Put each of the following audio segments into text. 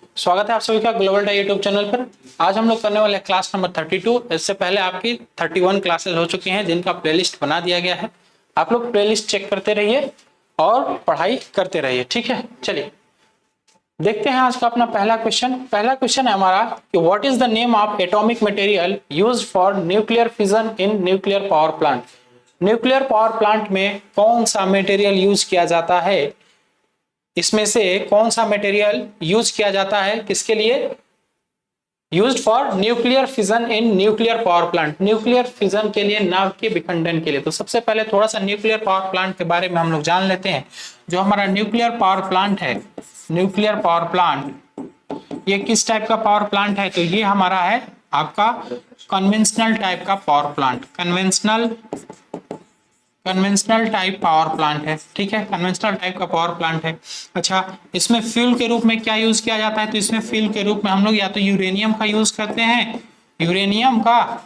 स्वागत है आप सभी का ग्लोबल डाई यूट्यूब चैनल पर। आज हम लोग करने वाले हैं क्लास नंबर 32। इससे पहले आपकी 31 क्लासेस हो चुकी हैं जिनका प्लेलिस्ट बना दिया गया है। आप लोग प्लेलिस्ट चेक करते रहिए और पढ़ाई करते रहिए, ठीक है। चलिए देखते हैं आज का अपना पहला क्वेश्चन है हमारा कि what is the name of atomic material used for nuclear fission in nuclear power plant. Nuclear power plant में कौन सा मटेरियल यूज किया जाता है, इसमें से कौन सा मटेरियल यूज किया जाता है, किसके लिए? Used for nuclear fission in nuclear power plant, nuclear fission के लिए, नाव के विखंडन के लिए। तो सबसे पहले थोड़ा सा न्यूक्लियर पावर प्लांट के बारे में हम लोग जान लेते हैं। जो हमारा न्यूक्लियर पावर प्लांट है, न्यूक्लियर पावर प्लांट ये किस टाइप का पावर प्लांट है? तो ये हमारा है आपका कन्वेंशनल टाइप का power plant, conventional type power plant है, ठीक है। कन्वेंशनल टाइप का पावर प्लांट है। अच्छा, इसमें फ्यूल के रूप में क्या यूज किया जाता है? तो इसमें फ्यूल के रूप में हम लोग या तो यूरेनियम का यूज करते हैं, यूरेनियम का,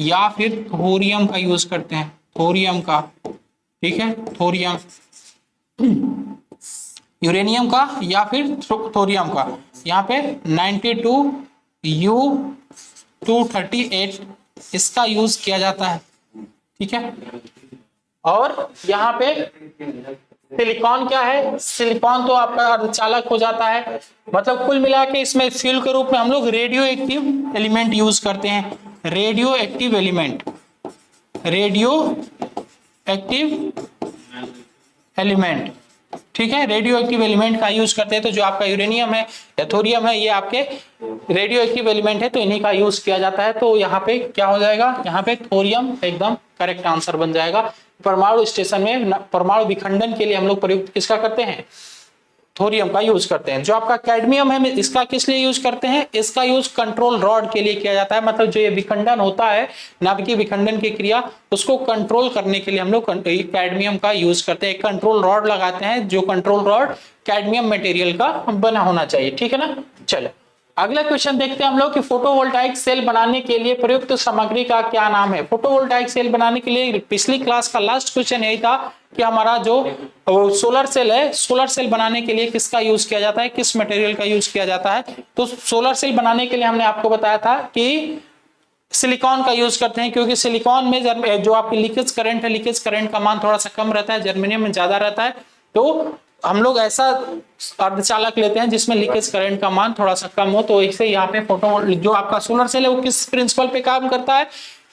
या फिर थोरियम का यूज करते हैं, थोरियम का, ठीक है। थोरियम, यूरेनियम का या फिर थोरियम का। यहाँ पे 92U238 इसका यूज किया जाता है, ठीक है। और यहाँ पे सिलिकॉन क्या है? सिलिकॉन तो आपका अर्धचालक हो जाता है। मतलब कुल मिला के इसमें फ्यूल के रूप में हम लोग रेडियो एक्टिव एलिमेंट यूज करते हैं, radio active element, radio active element, ठीक है। रेडियो एक्टिव एलिमेंट का यूज करते हैं। तो जो आपका यूरेनियम है या थोरियम है, ये आपके रेडियो एक्टिव एलिमेंट है, तो इन्हीं का यूज किया जाता है। तो यहाँ पे क्या हो जाएगा? यहाँ पे थोरियम एकदम करेक्ट आंसर बन जाएगा। परमाणु स्टेशन में परमाणु विखंडन के लिए हम लोग प्रयुक्त किसका करते हैं? थोरियम का यूज करते हैं। जो आपका कैडमियम है, इसका किस लिए यूज करते हैं? इसका यूज कंट्रोल रॉड के लिए किया जाता है। मतलब जो ये विखंडन होता है, नाभिकीय विखंडन की क्रिया, उसको कंट्रोल करने के लिए हम लोग कैडमियम का यूज करते हैं। एक कंट्रोल रॉड लगाते हैं, जो कंट्रोल रॉड कैडमियम मटेरियल का बना होना चाहिए, ठीक है ना। चलो अगला क्वेश्चन देखते हैं हम लोग कि फोटोवोल्टाइक सेल बनाने के लिए प्रयुक्त सामग्री का क्या नाम है। फोटोवोल्टाइक सेल बनाने के लिए पिछली क्लास का लास्ट क्वेश्चन यही था कि हमारा जो सोलर सेल है, सोलर सेल बनाने के लिए किसका यूज किया जाता है, किस मटेरियल का यूज किया जाता है। तो सोलर सेल बनाने के लिए हमने आपको बताया था कि सिलिकॉन का यूज करते हैं, क्योंकि सिलिकॉन में जो आपकी लीकेज करंट है, लीकेज करंट का मान थोड़ा सा कम रहता है, जर्मेनियम में ज्यादा रहता है। तो हम लोग ऐसा अर्धचालक लेते हैं जिसमें लीकेज करंट का मान थोड़ा सा कम हो। तो इससे यहाँ पे जो आपका सोलर सेल है वो किस प्रिंसिपल पे काम करता है?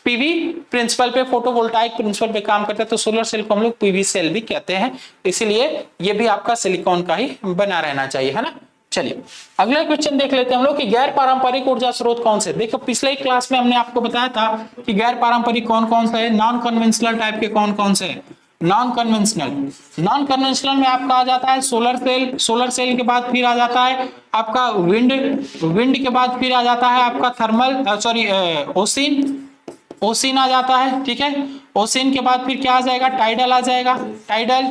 पीवी प्रिंसिपल पे, फोटोवोल्टाइक प्रिंसिपल पे काम करता है। तो सोलर सेल को हम लोग पीवी सेल भी कहते हैं, इसीलिए ये भी आपका सिलिकॉन का ही बना रहना चाहिए, है ना। चलिए अगला क्वेश्चन देख लेते हैं हम लोग कि गैर पारंपरिक ऊर्जा स्रोत कौन से। देखो पिछले क्लास में हमने आपको बताया था कि गैर पारंपरिक कौन कौन सा है, नॉन कन्वेंशनल टाइप के कौन कौन से है। नॉन कन्वेंशनल में आपका आ जाता है सोलर सेल के बाद फिर आ जाता है आपका विंड के बाद फिर आ जाता है आपका थर्मल ओसिन आ जाता है, ठीक है। ओसिन के बाद फिर क्या आ जाएगा? टाइडल आ जाएगा, टाइडल,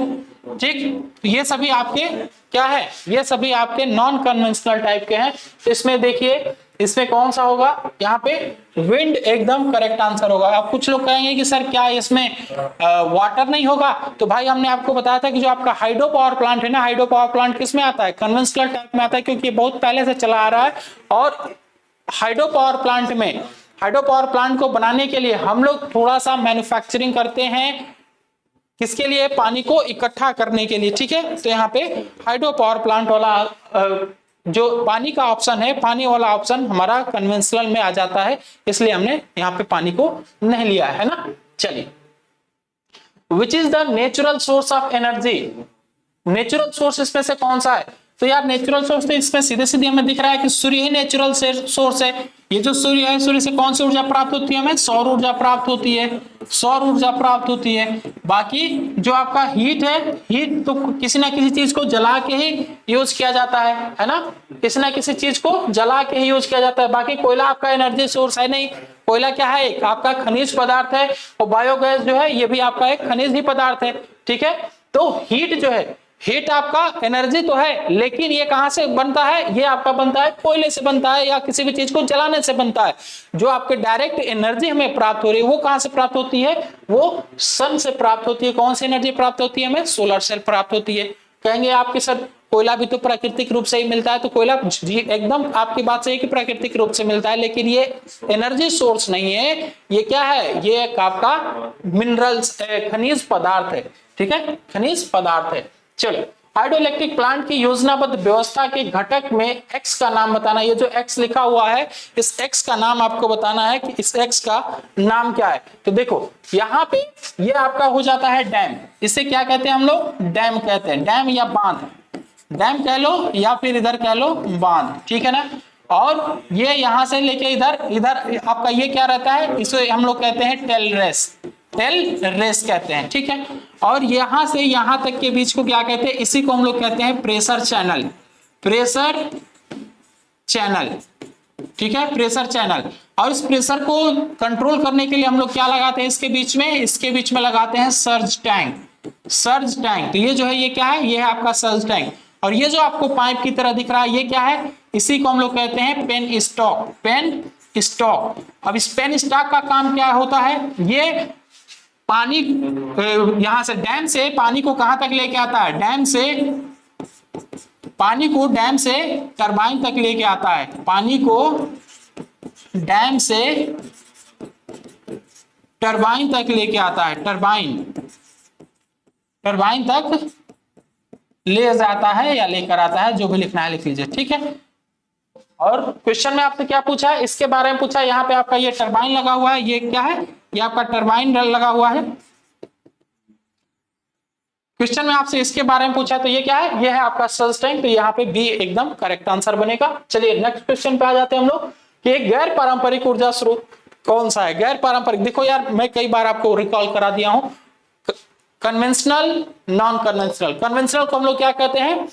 ठीक। तो ये सभी आपके क्या है? ये सभी आपके नॉन कन्वेंशनल टाइप के हैं। तो इसमें देखिए, इसमें कौन सा होगा? यहाँ पे विंड एकदम करेक्ट आंसर होगा। अब कुछ लोग कहेंगे कि सर क्या इसमें वाटर नहीं होगा? तो भाई हमने आपको बताया था कि जो आपका हाइड्रो पावर प्लांट है ना, हाइड्रो पावर प्लांट किस में आता है? कन्वेंशनल टाइप में आता है, क्योंकि बहुत पहले से चला आ रहा है। और हाइड्रो पावर प्लांट को बनाने के लिए हम लोग थोड़ा सा मैन्युफैक्चरिंग करते हैं, किसके लिए? पानी को इकट्ठा करने के लिए, ठीक है। तो यहाँ पे हाइड्रो पावर प्लांट वाला जो पानी का ऑप्शन है, पानी वाला ऑप्शन हमारा कन्वेंशनल में आ जाता है, इसलिए हमने यहाँ पे पानी को नहीं लिया है ना। चलिए, which is the natural source of energy. Natural source इसमें से कौन सा है? तो यार नेचुरल सोर्स तो इसमें सीधे सीधे हमें दिख रहा है कि सूर्य ही नेचुरल सोर्स है। ये जो सूर्य है, सूर्य से कौन सी ऊर्जा प्राप्त होती है? हमें सौर ऊर्जा प्राप्त होती है, सौर ऊर्जा प्राप्त होती है। बाकी जो आपका हीट है, हीट तो किसी ना किसी चीज को जला के ही यूज किया जाता है ना। किसी ना किसी चीज को जला के ही यूज किया जाता है। बाकी कोयला आपका एनर्जी सोर्स है नहीं। कोयला क्या है? एक आपका खनिज पदार्थ है, और बायोगैस जो है ये भी आपका एक खनिज ही पदार्थ है, ठीक है। तो हीट जो है, हीट आपका एनर्जी तो है, लेकिन ये कहां से बनता है? ये आपका बनता है कोयले से बनता है, या किसी भी चीज को जलाने से बनता है। जो आपके डायरेक्ट एनर्जी हमें प्राप्त हो रही है वो कहां से प्राप्त होती है? वो सन से प्राप्त होती है। कौन सी एनर्जी प्राप्त होती है हमें? सोलर सेल प्राप्त होती है। कहेंगे आपके सर कोयला भी तो प्राकृतिक रूप से ही मिलता है, तो कोयला जी एकदम आपकी बात सही है कि प्राकृतिक रूप से मिलता है, लेकिन ये एनर्जी सोर्स नहीं है, ये क्या है, ये एक आपका मिनरल्स खनिज पदार्थ है, ठीक है, खनिज पदार्थ है। चलो, हाइड्रो इलेक्ट्रिक प्लांट की योजनाबद्ध व्यवस्था के घटक में एक्स का नाम बताना। ये जो एक्स लिखा हुआ है, इस एक्स का नाम आपको बताना है कि इस एक्स का नाम क्या है। तो देखो यहाँ पे ये आपका हो जाता है डैम, इसे क्या कहते हैं हम लोग, डैम कहते हैं, डैम या बांध, डैम कह लो या फिर इधर कह लो बांध, ठीक है ना। और ये यहां से लेके इधर इधर आपका ये क्या रहता है, इसे हम लोग कहते हैं टेलरेस, टेल रेस कहते हैं, ठीक है। और यहां से यहां तक के बीच को क्या कहते हैं, इसी को हम लोग कहते हैं प्रेशर चैनल, प्रेशर चैनल, ठीक है, प्रेशर चैनल। और इस प्रेशर को कंट्रोल करने के लिए हम लोग क्या लगाते हैं इसके बीच में, इसके बीच में लगाते हैं सर्ज टैंक, सर्ज टैंक। तो ये जो है ये क्या है, ये है आपका सर्ज टैंक। और ये जो आपको पाइप की तरह दिख रहा है ये क्या है, इसी को हम लोग कहते हैं पेन स्टॉक, पेन स्टॉक। अब इस पेन स्टॉक का काम क्या होता है, ये पानी यहां से डैम से पानी को कहां तक लेके आता है, डैम से पानी को डैम से टरबाइन तक लेके आता है, पानी को डैम से टरबाइन तक लेके आता है, टरबाइन, टरबाइन तक ले जाता है या लेकर आता है, जो भी लिखना है लिख लीजिए, ठीक है। और क्वेश्चन में आपसे क्या पूछा है, इसके बारे में पूछा है। यहाँ पे आपका ये टरबाइन लगा हुआ है, ये क्या है, ये आपका टरबाइन लगा हुआ है। क्वेश्चन में आपसे इसके बारे में पूछा है, तो ये क्या है, ये है आपका सर्ज टैंक। तो यहाँ पे बी एकदम करेक्ट आंसर बनेगा। चलिए नेक्स्ट क्वेश्चन पे आ जाते हैं हम लोग कि एक गैर पारंपरिक ऊर्जा स्रोत कौन सा है। गैर पारंपरिक, देखो यार मैं कई बार आपको रिकॉल करा दिया हूं, कन्वेंशनल, नॉन कन्वेंशनल। कन्वेंशनल को हम लोग क्या कहते हैं,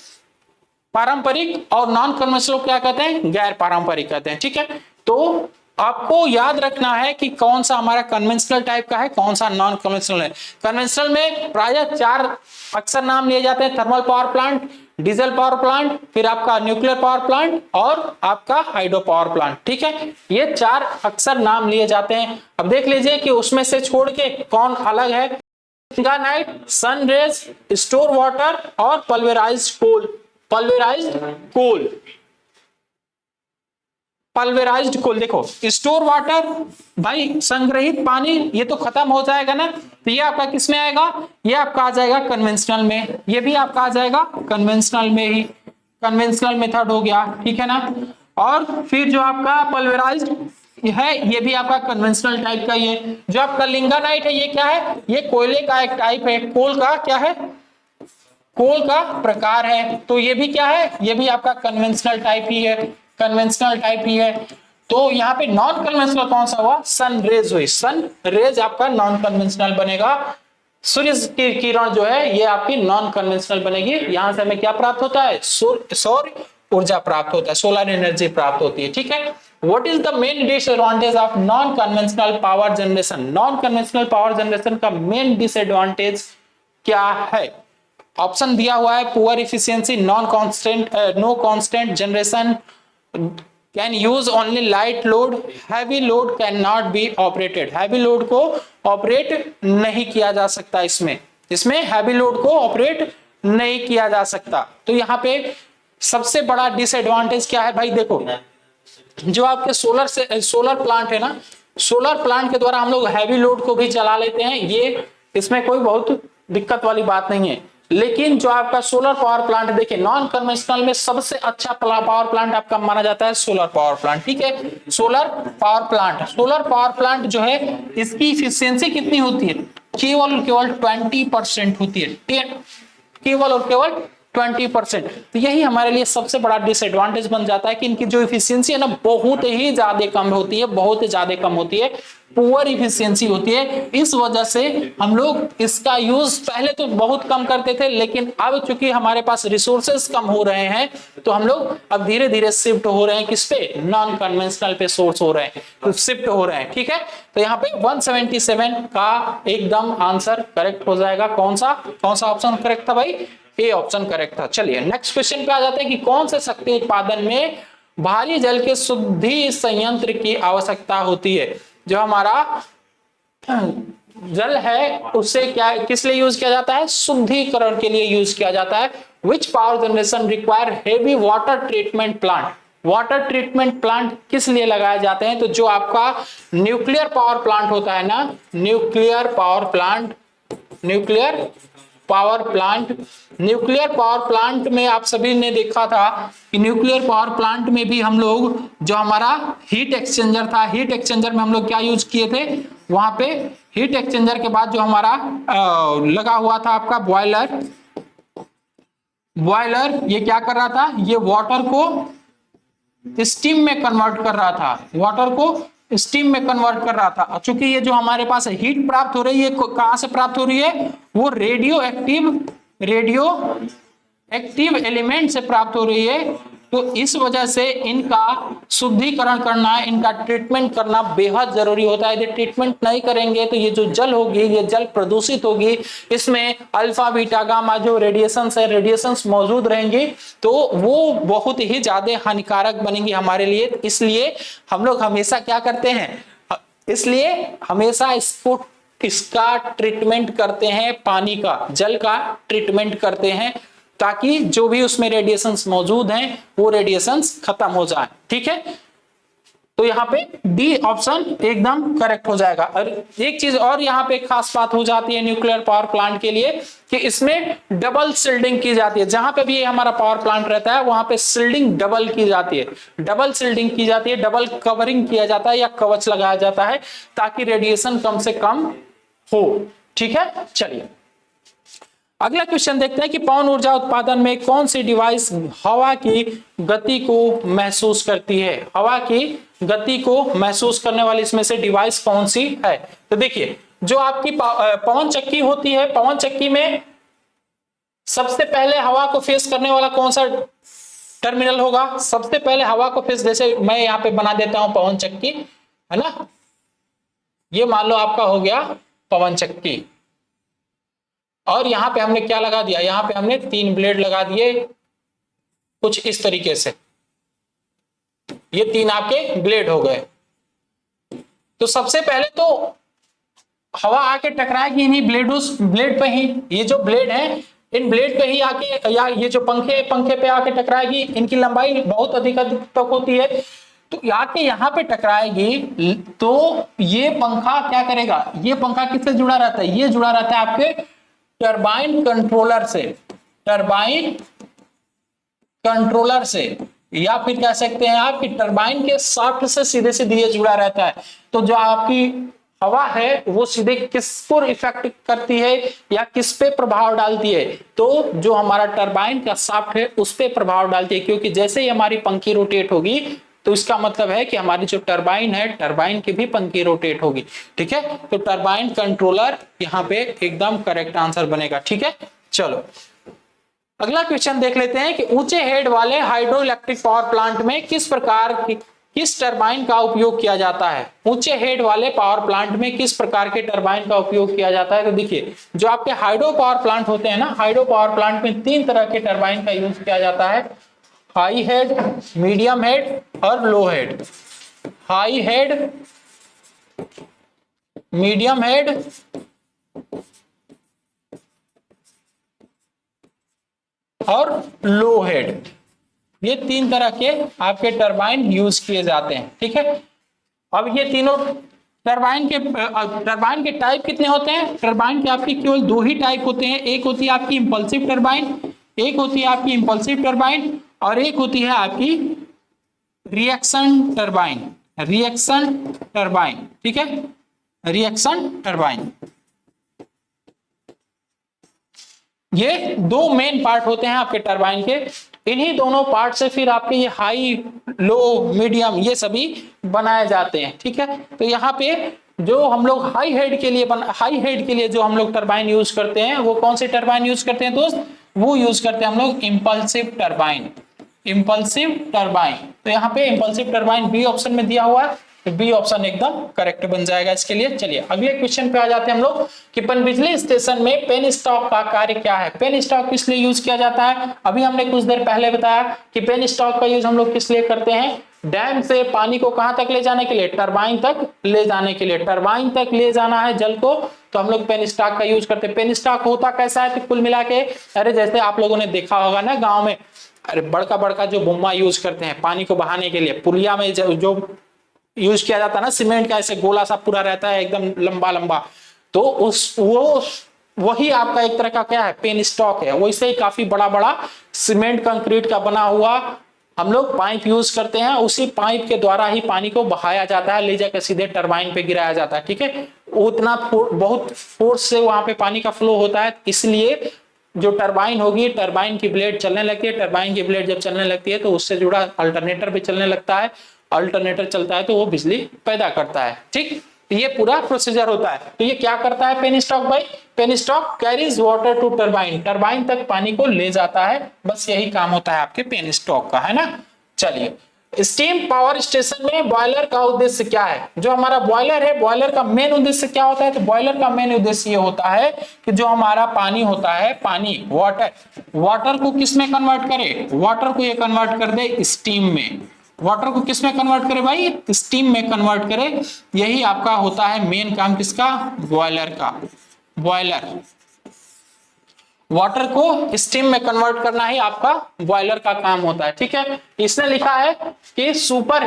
पारंपरिक, और नॉन कन्वेंशनल क्या कहते हैं, गैर पारंपरिक कहते हैं, ठीक है। तो आपको याद रखना है कि कौन सा हमारा कन्वेंशनल टाइप का है, कौन सा नॉन कन्वेंशनल है। कन्वेंशनल में प्रायः 4 अक्सर नाम लिए जाते हैं, thermal power plant, diesel power plant, फिर आपका न्यूक्लियर पावर प्लांट और आपका हाइड्रो पावर प्लांट, ठीक है। ये 4 अक्सर नाम लिए जाते हैं। अब देख लीजिए कि उसमें से छोड़ के कौन अलग है, night, sun rays, store water और पल्वेराइज्ड कोल, पल्वेराइज्ड कोल, पल्वेराइज्ड कोल। देखो स्टोर वाटर भाई संग्रहित पानी, ये तो खत्म हो जाएगा ना, तो ये आपका किस में आएगा, ये आपका आ जाएगा कन्वेंशनल में, ये भी आपका आ जाएगा कन्वेंशनल में ही, कन्वेंशनल मेथड हो गया, ठीक है ना। और फिर जो आपका पल्वेराइज्ड है, ये भी आपका कन्वेंशनल टाइप का। ये जो आपका लिंगानाइट है, ये क्या है, ये कोयले का एक टाइप है, कोल का क्या है, कोल का प्रकार है। तो ये भी क्या है, ये भी आपका कन्वेंशनल टाइप ही है, कन्वेंशनल टाइप ही है। तो यहाँ पे नॉन कन्वेंशनल कौन सा हुआ, सन रेज हुई, सन रेज आपका नॉन कन्वेंशनल बनेगा। सूर्य की किरण जो है ये आपकी नॉन कन्वेंशनल बनेगी। यहां से हमें क्या प्राप्त होता है, सौर ऊर्जा प्राप्त होता है, सोलर एनर्जी प्राप्त होती है, ठीक है। What is the main disadvantage of non conventional power generation. Non conventional power generation का मेन डिसएडवांटेज क्या है। ऑप्शन दिया हुआ है, poor efficiency, non constant, no constant generation, can use only light load, heavy load can not be operated. Heavy load को operate नहीं किया जा सकता, इसमें हैवी लोड को ऑपरेट नहीं किया जा सकता। तो यहाँ पे सबसे बड़ा डिसएडवांटेज क्या है भाई, देखो जो आपके सोलर प्लांट है ना, सोलर प्लांट के द्वारा हम लोग हैवी लोड को भी चला लेते हैं, ये इसमें कोई बहुत दिक्कत वाली बात नहीं है। लेकिन जो आपका सोलर पावर प्लांट, देखिए नॉन कन्वेंशनल में सबसे अच्छा पावर प्लांट आपका माना जाता है सोलर पावर प्लांट, ठीक है। Solar power plant, solar power plant जो है इसकी इफिशियंसी कितनी होती है, केवल 20% होती है, केवल और केवल 20%। तो यही हमारे लिए सबसे बड़ा डिसएडवांटेज बन जाता है कि इनकी जो इफिशियंसी है ना बहुत ही ज्यादा कम होती है, बहुत ही ज्यादा कम होती है, पुअर इफिशियंसी होती है। इस वजह से हम लोग इसका यूज पहले तो बहुत कम करते थे, लेकिन अब चूंकि हमारे पास रिसोर्सेज कम हो रहे हैं तो हम लोग अब धीरे धीरे शिफ्ट हो रहे हैं किस पे, नॉन कन्वेंशनल पे सोर्स हो रहे हैं, तो शिफ्ट हो रहे हैं, ठीक है। तो यहाँ पे 177 का एकदम आंसर करेक्ट हो जाएगा। कौन सा ऑप्शन करेक्ट था भाई, ए ऑप्शन करेक्ट था। चलिए नेक्स्ट क्वेश्चन पे आ जाते हैं कि कौन से शक्ति उत्पादन में भारी जल के शुद्धि संयंत्र की आवश्यकता होती है। जो हमारा जल है उससे क्या किस लिए यूज किया जाता है, शुद्धिकरण के लिए यूज किया जाता है। Which power generation require heavy water treatment plant, water treatment plant किस लिए लगाए जाते हैं, तो जो आपका न्यूक्लियर पावर प्लांट होता है ना, nuclear power plant, nuclear power plant, nuclear power plant में आप सभी ने देखा था कि न्यूक्लियर पावर प्लांट में भी हम लोग जो हमारा हीट एक्सचेंजर था, हीट एक्सचेंजर में हम लोग क्या यूज किए थे, वहां पे हीट एक्सचेंजर के बाद जो हमारा लगा हुआ था आपका बॉयलर, बॉयलर ये क्या कर रहा था, ये वाटर को स्टीम में कन्वर्ट कर रहा था, वाटर को स्टीम में कन्वर्ट कर रहा था। चूंकि ये जो हमारे पास हीट प्राप्त हो रही है कहां से प्राप्त हो रही है, वो रेडियो एक्टिव एलिमेंट से प्राप्त हो रही है। तो इस वजह से इनका शुद्धिकरण करना, इनका ट्रीटमेंट करना बेहद जरूरी होता है। यदि ट्रीटमेंट नहीं करेंगे तो ये जो जल होगी, ये जल प्रदूषित होगी, इसमें अल्फा बीटा गामा जो रेडिएशंस है, रेडिएशंस मौजूद रहेंगी, तो वो बहुत ही ज्यादा हानिकारक बनेंगी हमारे लिए। इसलिए हम लोग हमेशा क्या करते हैं, इसलिए हमेशा इसका ट्रीटमेंट करते हैं, पानी का, जल का ट्रीटमेंट करते हैं, ताकि जो भी उसमें रेडिएशंस मौजूद हैं वो रेडिएशंस खत्म हो जाए। ठीक है, तो यहाँ पे डी ऑप्शन एकदम करेक्ट हो जाएगा। और एक चीज और यहाँ पे खास बात हो जाती है न्यूक्लियर पावर प्लांट के लिए कि इसमें डबल शिल्डिंग की जाती है। जहां पे भी हमारा पावर प्लांट रहता है वहां पे शिल्डिंग डबल की जाती है, डबल शिल्डिंग की जाती है, डबल कवरिंग किया जाता है या कवच लगाया जाता है, ताकि रेडिएशन कम से कम हो। ठीक है, चलिए अगला क्वेश्चन देखते हैं कि पवन ऊर्जा उत्पादन में कौन सी डिवाइस हवा की गति को महसूस करती है, हवा की गति को महसूस करने वाली इसमें से डिवाइस कौन सी है। तो देखिए जो आपकी पवन चक्की होती है, पवन चक्की में सबसे पहले हवा को फेस करने वाला कौन सा टर्मिनल होगा, सबसे पहले हवा को फेस, जैसे मैं यहाँ पे बना देता हूं पवन चक्की, है ना, ये मान लो आपका हो गया पवन चक्की, और यहां पे हमने क्या लगा दिया, यहां पे हमने 3 ब्लेड लगा दिए कुछ इस तरीके से, ये 3 आपके ब्लेड हो गए। तो सबसे पहले तो हवा आके टकराएगी इन्हीं ब्लेड पे ही, ये जो ब्लेड है इन ब्लेड पे ही आके, या ये जो पंखे पे आके टकराएगी, इनकी लंबाई बहुत अधिक तक होती है, तो आके यहाँ पे टकराएगी। तो ये पंखा क्या करेगा, ये पंखा किससे जुड़ा रहता है, ये जुड़ा रहता है आपके टरबाइन कंट्रोलर से, टरबाइन कंट्रोलर से, या फिर कह सकते हैं आप कि टरबाइन के शाफ्ट से सीधे सीधे ये जुड़ा रहता है। तो जो आपकी हवा है वो सीधे किस पर इफेक्ट करती है या किस पे प्रभाव डालती है, तो जो हमारा टरबाइन का शाफ्ट है उस पे प्रभाव डालती है, क्योंकि जैसे ही हमारी पंखी रोटेट होगी तो इसका मतलब है कि हमारी जो टरबाइन है, टरबाइन की भी पंखी रोटेट होगी। ठीक है, तो टरबाइन कंट्रोलर यहाँ पे एकदम करेक्ट आंसर बनेगा। ठीक है, चलो अगला क्वेश्चन देख लेते हैं कि ऊंचे हेड वाले हाइड्रो इलेक्ट्रिक पावर प्लांट में किस प्रकार की किस टरबाइन का उपयोग किया जाता है, ऊंचे हेड वाले पावर प्लांट में किस प्रकार के टरबाइन का उपयोग किया जाता है। तो देखिए जो आपके हाइड्रो पावर प्लांट होते हैं ना, हाइड्रो पावर प्लांट में 3 तरह के टरबाइन का यूज किया जाता है, हाई हेड, मीडियम हेड और low head. High head, medium head और लो हेड, ये 3 तरह के आपके टरबाइन यूज किए जाते हैं। ठीक है, अब ये तीनों टरबाइन के टाइप कितने होते हैं, टरबाइन के आपके केवल 2 ही टाइप होते हैं, एक होती है आपकी इंपल्सिव टरबाइन, एक होती है आपकी इंपल्सिव टरबाइन, और एक होती है आपकी रिएक्शन टरबाइन, रिएक्शन टरबाइन। ठीक है, रिएक्शन टरबाइन, ये 2 मेन पार्ट होते हैं आपके टरबाइन के। इन्हीं दोनों पार्ट से फिर आपके ये हाई, लो, मीडियम ये सभी बनाए जाते हैं। ठीक है, तो यहाँ पे जो हम लोग हाई हेड के लिए जो हम लोग टरबाइन यूज करते हैं, वो कौन से टरबाइन यूज करते हैं दोस्त, वो यूज करते हैं हम लोग इंपल्सिव टरबाइन, इंपल्सिव टरबाइन। तो यहाँ पे इंपल्सिव टरबाइन बी ऑप्शन में दिया हुआ है। बी ऑप्शन एकदम करेक्ट बन जाएगा इसके लिए। चलिए अगले क्वेश्चन पे आ जाते हैं हम लोग कि पनबिजली स्टेशन में पेन स्टॉक का कार्य क्या है। पेन स्टॉक किस लिए यूज किया जाता है? अभी हमने कुछ देर पहले बताया कि पेन स्टॉक का यूज हम लोग किस लिए करते हैं? डैम से पानी को कहां तक ले जाने के लिए? टरबाइन तक ले जाने के लिए। टरबाइन तक ले जाना है जल को तो हम लोग पेन स्टॉक का यूज करते हैं। पेन स्टॉक होता कैसा है? तो कुल मिला के अरे जैसे आप लोगों ने देखा होगा ना गांव में, अरे बड़का बड़का जो बुम्मा यूज करते हैं पानी को बहाने के लिए, पुलिया में जो यूज किया जाता है ना, सीमेंट का ऐसे गोला सा पूरा रहता है एकदम लंबा लंबा, तो वही आपका एक तरह का क्या है? पेन स्टॉक है। वैसे ही काफी बड़ा बड़ा सीमेंट कंक्रीट का बना हुआ हम लोग पाइप यूज करते हैं, उसी पाइप के द्वारा ही पानी को बहाया जाता है, ले जाकर सीधे टरबाइन पे गिराया जाता है। ठीक है, उतना बहुत फोर्स से वहां पे पानी का फ्लो होता है, इसलिए जो टरबाइन होगी, टरबाइन की ब्लेड चलने लगती है। टरबाइन की ब्लेड जब चलने लगती है तो उससे जुड़ा अल्टरनेटर भी चलने लगता है। अल्टरनेटर चलता है तो वो बिजली पैदा करता है। ठीक, ये पूरा प्रोसीजर होता है। तो ये क्या करता है पेन स्टॉक भाई? Penstock carries water to turbine, turbine तक पानी को ले जाता है। बस यही काम होता है आपके पेन स्टॉक का, है ना। चलिए, स्टीम पावर स्टेशन में बॉयलर का उद्देश्य क्या है? जो हमारा बॉयलर है, बॉयलर का मेन उद्देश्य क्या होता है? तो बॉयलर का मेन उद्देश्य ये होता है कि जो हमारा पानी होता है, पानी वाटर को किस में कन्वर्ट करे? वाटर को ये कन्वर्ट कर दे स्टीम में। वाटर को किस में कन्वर्ट करे भाई? स्टीम में कन्वर्ट करे। यही आपका होता है मेन काम किसका? बॉयलर का। बॉयलर वाटर को स्टीम में कन्वर्ट करना ही आपका बॉयलर का काम होता है। ठीक है, इसने लिखा है कि सुपर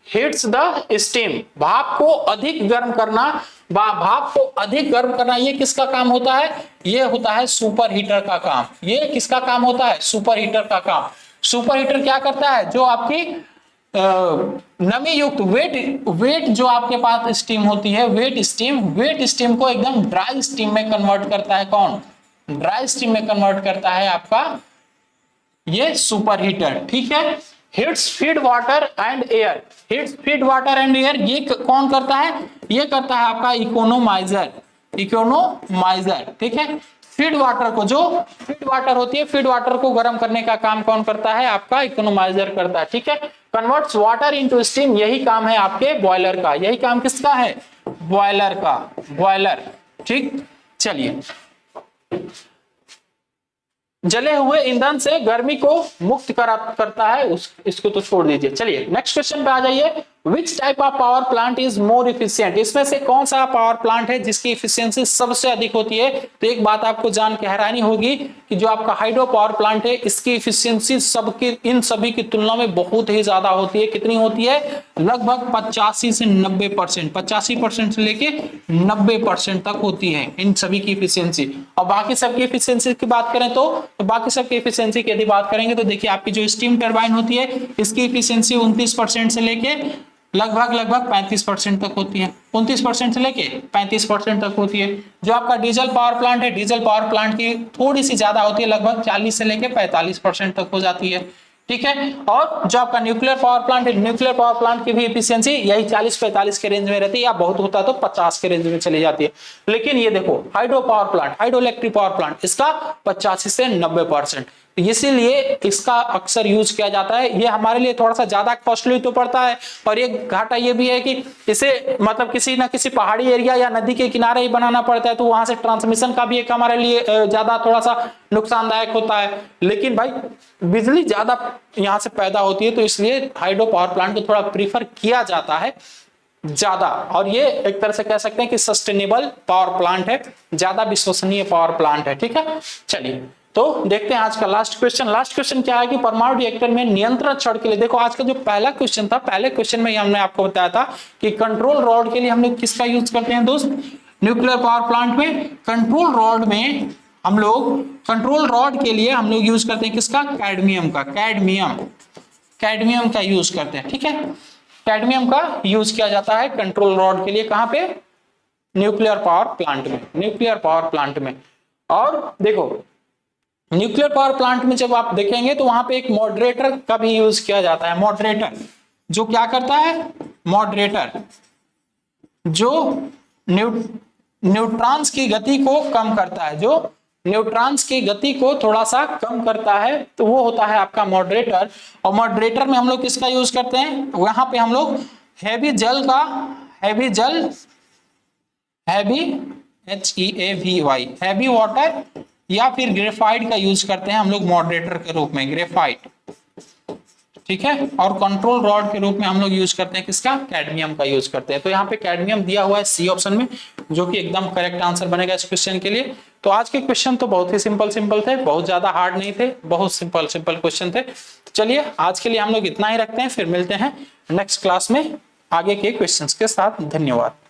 हीट्स द स्टीम, भाप को अधिक गर्म करना, भाप को अधिक गर्म करना, ये किसका काम होता है? ये होता है सुपर हीटर का काम। ये किसका काम होता है? सुपर हीटर का काम। सुपर हीटर क्या करता है? जो आपकी नमी युक्त वेट जो आपके पास स्टीम होती है, वेट स्टीम को एकदम ड्राई स्टीम में कन्वर्ट करता है। कौन? ड्राई स्टीम में कन्वर्ट करता है आपका ये सुपर हीटर। ठीक है, heats feed water and air, heats feed water and air, ये कौन करता है? ये करता है आपका इकोनोमाइजर। ठीक है, फीड वाटर को, जो फीड वाटर होती है, फीड वाटर को गर्म करने का काम कौन करता है? आपका इकोनोमाइजर करता है। ठीक है, कन्वर्ट्स वाटर इनटू स्टीम, यही काम है आपके बॉयलर का। यही काम किसका है? बॉयलर का। बॉयलर। ठीक, चलिए, जले हुए ईंधन से गर्मी को मुक्त करता है, इसको तो छोड़ दीजिए। चलिए नेक्स्ट क्वेश्चन पे आ जाइए। Which type of power plant is more efficient, इसमें से कौन सा पावर प्लांट है जिसकी इफिशियंसी सबसे अधिक होती है? तो एक बात आपको जान के हैरानी होगी कि जो आपका हाइड्रो पावर प्लांट है, इसकी इफिशियंसी इन सभी की तुलना में बहुत ही ज्यादा होती है। कितनी होती है? लगभग 85 से 90%, 85% से लेके 90% तक होती है इन सभी की इफिशियंसी। और बाकी सबकी इफिशियंसी की बात करें तो बाकी सबकी इफिशियंसी की यदि बात करेंगे तो देखिए, आपकी जो स्टीम टरबाइन होती है, इसकी इफिशियंसी 29% से लेके लगभग 35% तक होती है। 29% से लेके 35% तक होती है। जो आपका डीजल पावर प्लांट है, डीजल पावर प्लांट की थोड़ी सी ज्यादा होती है, लगभग 40 से लेके 45% तक हो जाती है। ठीक है, और जो आपका न्यूक्लियर पावर प्लांट है, न्यूक्लियर पावर प्लांट की भी एफिशिएंसी यही 40-45 के रेंज में रहती है, या बहुत होता तो 50 के रेंज में चली जाती है। लेकिन ये देखो hydro power plant, hydro electric power plant, इसका 85 से 90%, इसीलिए इसका अक्सर यूज किया जाता है। ये हमारे लिए थोड़ा सा ज्यादा कॉस्टली तो पड़ता है, और ये घाटा ये भी है कि इसे मतलब किसी ना किसी पहाड़ी एरिया या नदी के किनारे ही बनाना पड़ता है, तो वहां से ट्रांसमिशन का भी एक हमारे लिए ज्यादा थोड़ा सा नुकसानदायक होता है। लेकिन भाई बिजली ज्यादा यहाँ से पैदा होती है, तो इसलिए हाइड्रो पावर प्लांट को थोड़ा प्रीफर किया जाता है ज्यादा। और ये एक तरह से कह सकते हैं कि सस्टेनेबल पावर प्लांट है, ज्यादा विश्वसनीय पावर प्लांट है। ठीक है, चलिए तो देखते हैं आज का लास्ट क्वेश्चन। लास्ट क्वेश्चन क्या है कि परमाणु रिएक्टर में नियंत्रण छड़ के लिए, देखो आज का जो पहला क्वेश्चन था, पहले क्वेश्चन में हमने आपको बताया था कि कंट्रोल रॉड के लिए हम लोग किसका यूज करते हैं दोस्त? न्यूक्लियर पावर प्लांट में कंट्रोल रॉड में हम लोग, कंट्रोल रॉड के लिए हम लोग यूज करते हैं किसका? कैडमियम का। कैडमियम का यूज करते हैं। ठीक है, कैडमियम का यूज किया जाता है कंट्रोल रॉड के लिए। कहां पे? न्यूक्लियर पावर प्लांट में, न्यूक्लियर पावर प्लांट में। और देखो न्यूक्लियर पावर प्लांट में जब आप देखेंगे तो वहां पे एक मॉडरेटर का भी यूज किया जाता है। मॉडरेटर जो क्या करता है? मॉडरेटर जो न्यूट्रॉन्स की गति को कम करता है, जो न्यूट्रॉन्स की गति को थोड़ा सा कम करता है, तो वो होता है आपका मॉडरेटर। और मॉडरेटर में हम लोग किसका यूज करते हैं? वहां पे हम लोग हैवी जल का हैवी जल हैवी HEAVY हैवी वाटर या फिर ग्रेफाइट का यूज करते हैं हम लोग मॉडरेटर के रूप में, ग्रेफाइट, ठीक है। और कंट्रोल रॉड के रूप में हम लोग यूज करते हैं किसका, कैडमियम का यूज करते हैं। तो यहाँ पे कैडमियम दिया हुआ है सी ऑप्शन में, जो कि एकदम करेक्ट आंसर बनेगा इस क्वेश्चन के लिए। तो आज के क्वेश्चन तो बहुत ही सिंपल थे, बहुत ज्यादा हार्ड नहीं थे, बहुत सिंपल क्वेश्चन थे। तो चलिए आज के लिए हम लोग इतना ही रखते हैं, फिर मिलते हैं नेक्स्ट क्लास में आगे के क्वेश्चंस के साथ। धन्यवाद।